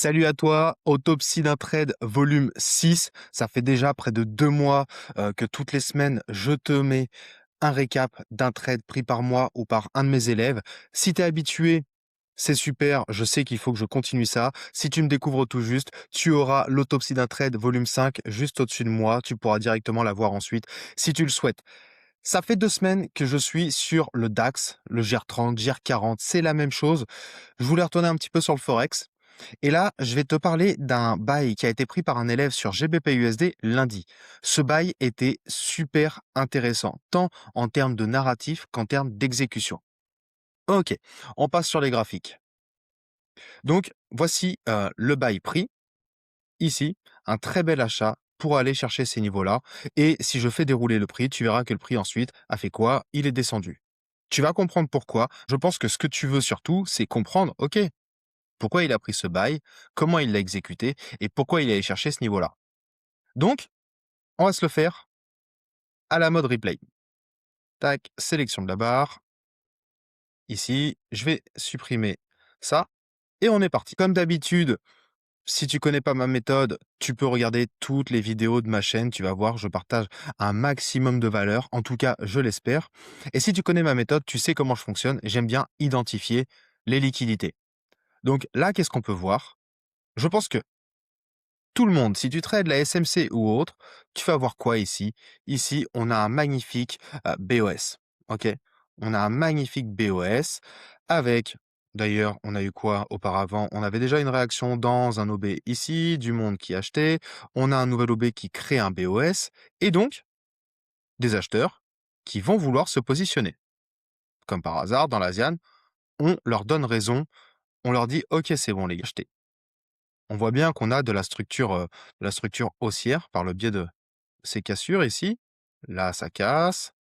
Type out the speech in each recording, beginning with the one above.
Salut à toi, Autopsie d'un trade volume 6. Ça fait déjà près de 2 mois, que toutes les semaines, je te mets un récap d'un trade pris par moi ou par un de mes élèves. Si tu es habitué, c'est super, je sais qu'il faut que je continue ça. Si tu me découvres tout juste, tu auras l'autopsie d'un trade volume 5 juste au-dessus de moi. Tu pourras directement la voir ensuite si tu le souhaites. Ça fait 2 semaines que je suis sur le DAX, le GR30, GR40, c'est la même chose. Je voulais retourner un petit peu sur le forex. Et là, je vais te parler d'un bail qui a été pris par un élève sur GBP/USD lundi. Ce bail était super intéressant, tant en termes de narratif qu'en termes d'exécution. Ok, on passe sur les graphiques. Donc, voici le bail pris. Ici, un très bel achat pour aller chercher ces niveaux-là. Et si je fais dérouler le prix, tu verras que le prix ensuite a fait quoi? Il est descendu. Tu vas comprendre pourquoi. Je pense que ce que tu veux surtout, c'est comprendre, ok, pourquoi il a pris ce bail, comment il l'a exécuté et pourquoi il est allé chercher ce niveau-là. Donc, on va se le faire à la mode replay. Tac, sélection de la barre. Ici, je vais supprimer ça et on est parti. Comme d'habitude, si tu connais pas ma méthode, tu peux regarder toutes les vidéos de ma chaîne. Tu vas voir, je partage un maximum de valeur. En tout cas, je l'espère. Et si tu connais ma méthode, tu sais comment je fonctionne. J'aime bien identifier les liquidités. Donc là, qu'est-ce qu'on peut voir? Je pense que tout le monde, si tu trades la SMC ou autre, tu vas voir quoi ici? Ici, on a un magnifique BOS. OK? On a un magnifique BOS avec, d'ailleurs, on a eu quoi auparavant? On avait déjà une réaction dans un OB ici, du monde qui achetait. On a un nouvel OB qui crée un BOS et donc des acheteurs qui vont vouloir se positionner. Comme par hasard, dans l'ASIAN, on leur donne raison. On leur dit, OK, c'est bon, les gars, achetez. On voit bien qu'on a de la structure haussière par le biais de ces cassures ici. Là, ça casse.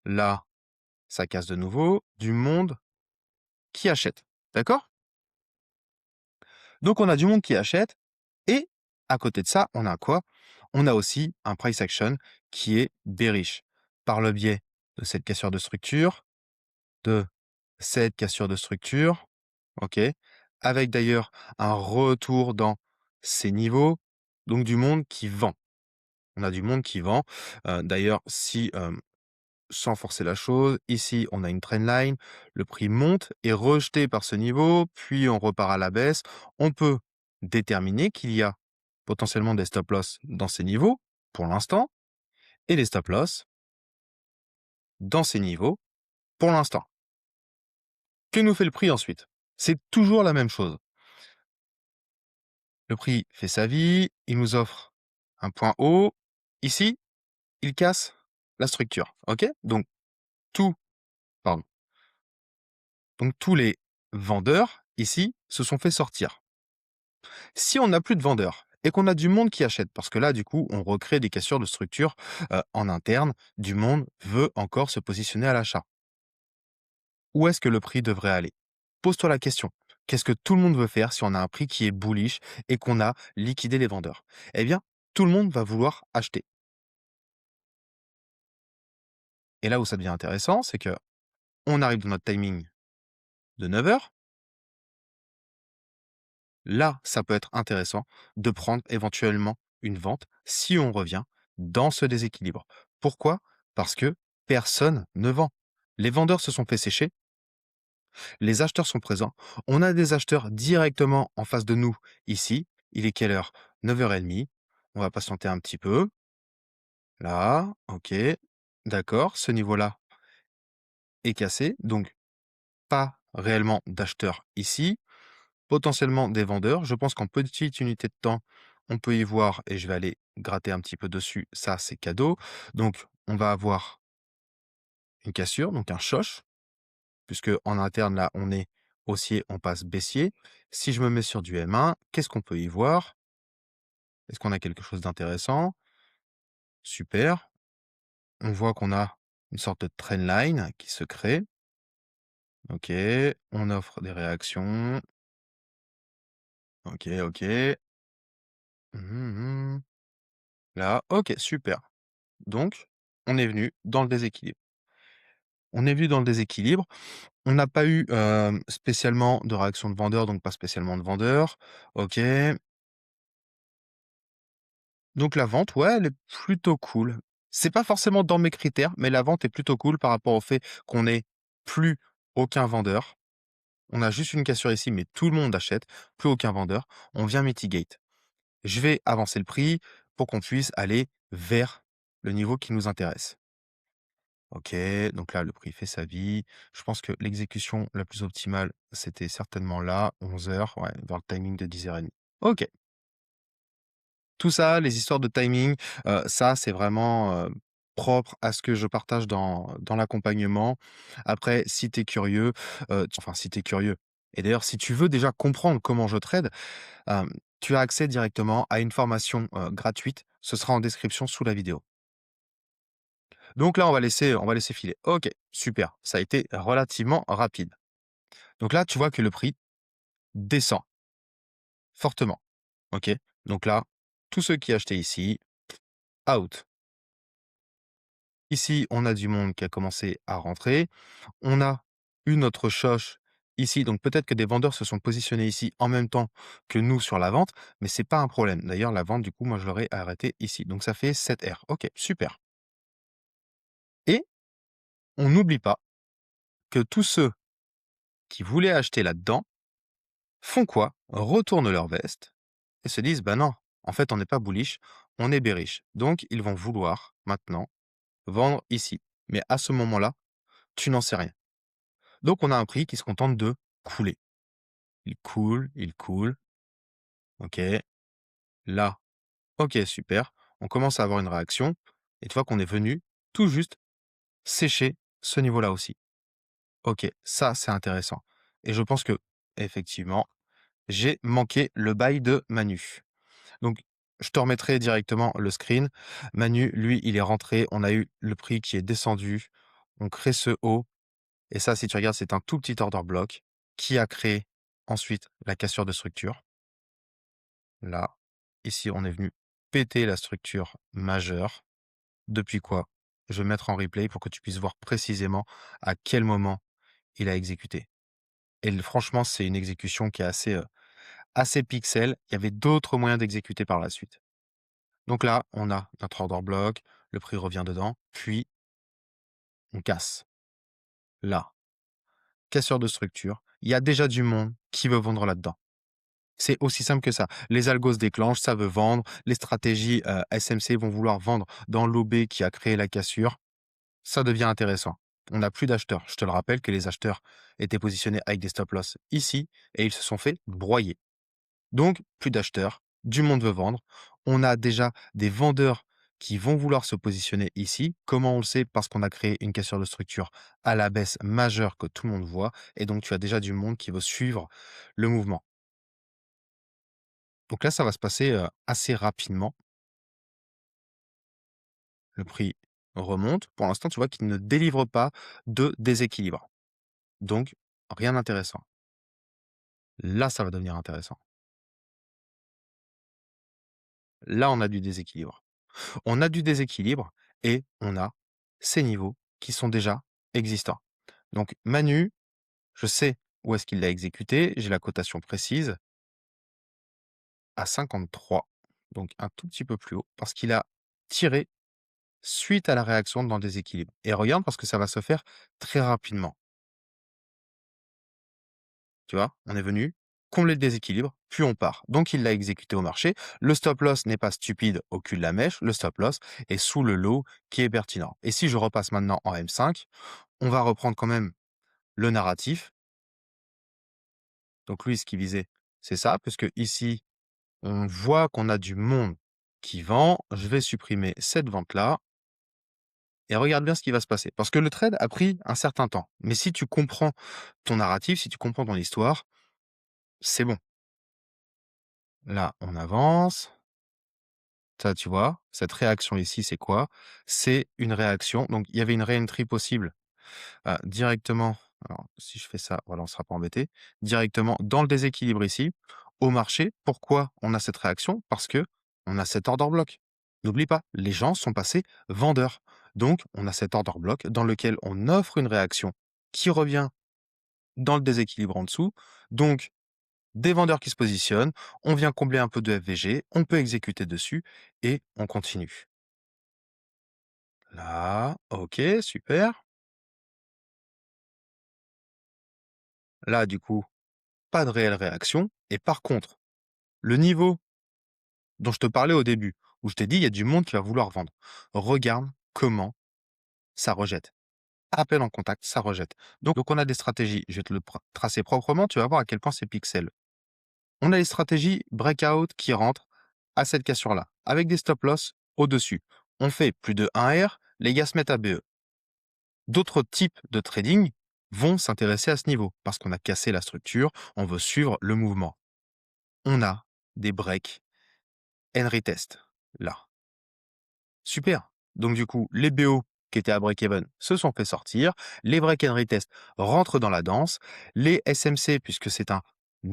Là, ça casse de nouveau. Du monde qui achète. D'accord? Donc, on a du monde qui achète. Et à côté de ça, on a quoi? On a aussi un price action qui est bearish par le biais de cette cassure de structure, de cette cassure de structure. OK? Avec d'ailleurs un retour dans ces niveaux. Donc, du monde qui vend. On a du monde qui vend. D'ailleurs, si, sans forcer la chose, ici, on a une trendline, le prix monte, est rejeté par ce niveau, puis on repart à la baisse. On peut déterminer qu'il y a potentiellement des stop loss dans ces niveaux, pour l'instant, et des stop loss dans ces niveaux, pour l'instant. Que nous fait le prix ensuite? C'est toujours la même chose. Le prix fait sa vie, il nous offre un point haut. Ici, il casse la structure, OK? Donc tout pardon. Donc tous les vendeurs ici se sont fait sortir. Si on n'a plus de vendeurs et qu'on a du monde qui achète, parce que là du coup on recrée des cassures de structure en interne, du monde veut encore se positionner à l'achat. Où est-ce que le prix devrait aller? Pose-toi la question. Qu'est-ce que tout le monde veut faire si on a un prix qui est bullish et qu'on a liquidé les vendeurs? Eh bien, tout le monde va vouloir acheter. Et là où ça devient intéressant, c'est que on arrive dans notre timing de 9 heures. Là, ça peut être intéressant de prendre éventuellement une vente si on revient dans ce déséquilibre. Pourquoi? Parce que personne ne vend. Les vendeurs se sont fait sécher, les acheteurs sont présents. On a des acheteurs directement en face de nous ici. Il est quelle heure? 9h30. On va patienter un petit peu. Là, ok. D'accord, ce niveau-là est cassé, donc pas réellement d'acheteurs ici. Potentiellement des vendeurs. Je pense qu'en petite unité de temps, on peut y voir et je vais aller gratter un petit peu dessus. Ça, c'est cadeau. Donc, on va avoir une cassure, donc un choche, puisque en interne, là, on est haussier, on passe baissier. Si je me mets sur du M1, qu'est-ce qu'on peut y voir? Est-ce qu'on a quelque chose d'intéressant? Super. On voit qu'on a une sorte de trendline qui se crée. OK. On offre des réactions. OK, OK. Mhm. Là, OK, super. Donc, on est venu dans le déséquilibre. On est venu dans le déséquilibre. On n'a pas eu, spécialement de réaction de vendeur, donc pas spécialement de vendeur. OK. Donc la vente, ouais, elle est plutôt cool. C'est pas forcément dans mes critères, mais la vente est plutôt cool par rapport au fait qu'on ait plus aucun vendeur. On a juste une cassure ici, mais tout le monde achète, plus aucun vendeur. On vient mitigate. Je vais avancer le prix pour qu'on puisse aller vers le niveau qui nous intéresse. OK, donc là, le prix fait sa vie. Je pense que l'exécution la plus optimale, c'était certainement là, 11 heures, ouais, vers le timing de 10h30. OK. Tout ça, les histoires de timing, ça, c'est vraiment, propre à ce que je partage dans l'accompagnement. Après, si tu es curieux, enfin, si tu es curieux et d'ailleurs, si tu veux déjà comprendre comment je trade, hem, tu as accès directement à une formation, gratuite. Ce sera en description sous la vidéo. Donc là, on va laisser filer. OK, super, ça a été relativement rapide. Donc là, tu vois que le prix descend fortement. OK? Donc là, tous ceux qui achetaient ici, out. Ici, on a du monde qui a commencé à rentrer. On a une autre choche ici, donc peut-être que des vendeurs se sont positionnés ici en même temps que nous sur la vente, mais c'est pas un problème. D'ailleurs, la vente, du coup, moi, je l'aurais arrêtée ici. Donc ça fait 7 R. OK, super. Et on n'oublie pas que tous ceux qui voulaient acheter là-dedans font quoi? Retournent leur veste et se disent: «Bah non, en fait, on n'est pas bullish, on est bearish». Donc ils vont vouloir maintenant vendre ici. Mais à ce moment-là, tu n'en sais rien. Donc on a un prix qui se contente de couler. Il coule, OK. Là, OK, super. On commence à avoir une réaction et tu vois qu'on est venu tout juste sécher ce niveau-là aussi. OK, ça, c'est intéressant et je pense que effectivement, j'ai manqué le bail de Manu. Donc je te remettrai directement le screen. Manu, lui, il est rentré, on a eu le prix qui est descendu, on crée ce haut et ça, si tu regardes, c'est un tout petit order block qui a créé ensuite la cassure de structure. Là, ici, on est venu péter la structure majeure. Depuis quoi? Je vais mettre en replay pour que tu puisses voir précisément à quel moment il a exécuté. Et franchement, c'est une exécution qui est assez pixel. Il y avait d'autres moyens d'exécuter par la suite. Donc là, on a notre order block, le prix revient dedans, puis on casse. Là, cassure de structure. Il y a déjà du monde qui veut vendre là-dedans. C'est aussi simple que ça. Les algos se déclenchent, ça veut vendre. Les stratégies SMC vont vouloir vendre dans l'OB qui a créé la cassure. Ça devient intéressant. On n'a plus d'acheteurs. Je te le rappelle que les acheteurs étaient positionnés avec des stop loss ici et ils se sont fait broyer. Donc, plus d'acheteurs, du monde veut vendre. On a déjà des vendeurs qui vont vouloir se positionner ici. Comment on le sait? Parce qu'on a créé une cassure de structure à la baisse majeure que tout le monde voit. Et donc, tu as déjà du monde qui veut suivre le mouvement. Donc là, ça va se passer assez rapidement. Le prix remonte. Pour l'instant, tu vois qu'il ne délivre pas de déséquilibre. Donc, rien d'intéressant. Là, ça va devenir intéressant. Là, on a du déséquilibre. On a du déséquilibre et on a ces niveaux qui sont déjà existants. Donc Manu, je sais où est-ce qu'il l'a exécuté, j'ai la cotation précise, à 53, donc un tout petit peu plus haut, parce qu'il a tiré suite à la réaction dans le déséquilibre. Et regarde parce que ça va se faire très rapidement. Tu vois, on est venu combler le déséquilibre, puis on part. Donc il l'a exécuté au marché. Le stop loss n'est pas stupide au cul de la mèche, le stop loss est sous le lot qui est pertinent. Et si je repasse maintenant en M5, on va reprendre quand même le narratif. Donc lui, ce qu'il visait, c'est ça, puisque ici, on voit qu'on a du monde qui vend. Je vais supprimer cette vente-là et regarde bien ce qui va se passer. Parce que le trade a pris un certain temps. Mais si tu comprends ton narratif, si tu comprends ton histoire, c'est bon. Là, on avance. Ça, tu vois, cette réaction ici, c'est quoi? C'est une réaction. Donc, il y avait une re-entry possible directement. Alors, si je fais ça, voilà, on ne sera pas embêté. Directement dans le déséquilibre ici, au marché. Pourquoi on a cette réaction? Parce que on a cet order block. N'oublie pas, les gens sont passés vendeurs. Donc, on a cet order block dans lequel on offre une réaction qui revient dans le déséquilibre en dessous. Donc, des vendeurs qui se positionnent, on vient combler un peu de FVG, on peut exécuter dessus et on continue. Là, OK, super. Là, du coup, pas de réelle réaction et par contre, le niveau dont je te parlais au début, où je t'ai dit: «Il y a du monde qui va vouloir vendre». Regarde comment ça rejette. À peine en contact, ça rejette. Donc on a des stratégies, je vais te le tracer proprement, tu vas voir à quel point c'est pixel. On a les stratégies breakout qui rentrent à cette cassure-là, avec des stop loss au-dessus. On fait plus de 1 R, les gars se mettent à BE. D'autres types de trading vont s'intéresser à ce niveau, parce qu'on a cassé la structure, on veut suivre le mouvement. On a des breaks and retest, là. Super. Donc du coup, les BO qui étaient à break-even se sont fait sortir, les break and retest rentrent dans la danse, les SMC, puisque c'est un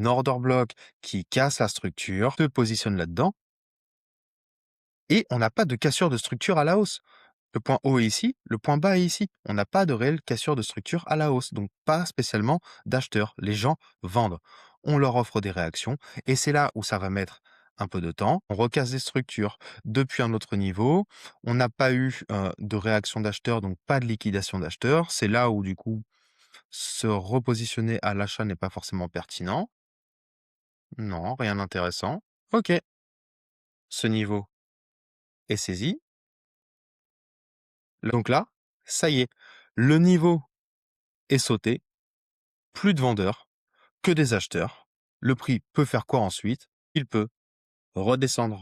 order block qui casse la structure, se positionnent là-dedans, et on n'a pas de cassure de structure à la hausse. Le point haut est ici, le point bas est ici. On n'a pas de réelle cassure de structure à la hausse, donc pas spécialement d'acheteurs. Les gens vendent. On leur offre des réactions et c'est là où ça va mettre un peu de temps. On recasse des structures depuis un autre niveau. On n'a pas eu de réaction d'acheteurs, donc pas de liquidation d'acheteurs. C'est là où du coup se repositionner à l'achat n'est pas forcément pertinent. Non, rien d'intéressant. Ok, ce niveau est saisi. Donc là, ça y est, le niveau est sauté. Plus de vendeurs que des acheteurs. Le prix peut faire quoi ensuite? Il peut redescendre